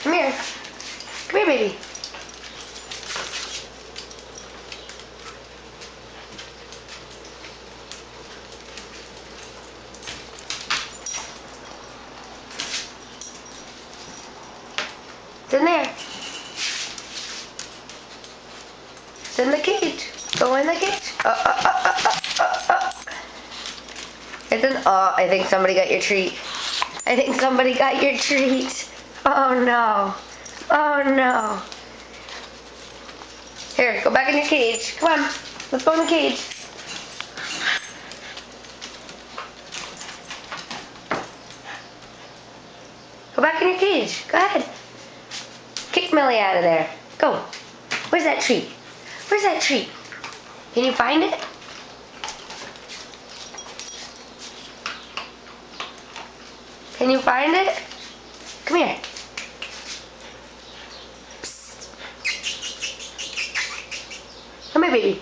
Come here. Come here, baby. It's in there. It's in the cage. Go in the cage. It's in. Oh, I think somebody got your treat. I think somebody got your treat. Oh no. Oh no. Here, go back in your cage. Come on. Let's go in the cage. Go back in your cage. Go ahead. Kick Millie out of there. Go. Where's that treat? Where's that treat? Can you find it? Can you find it? Come here. Psst. Come here, baby.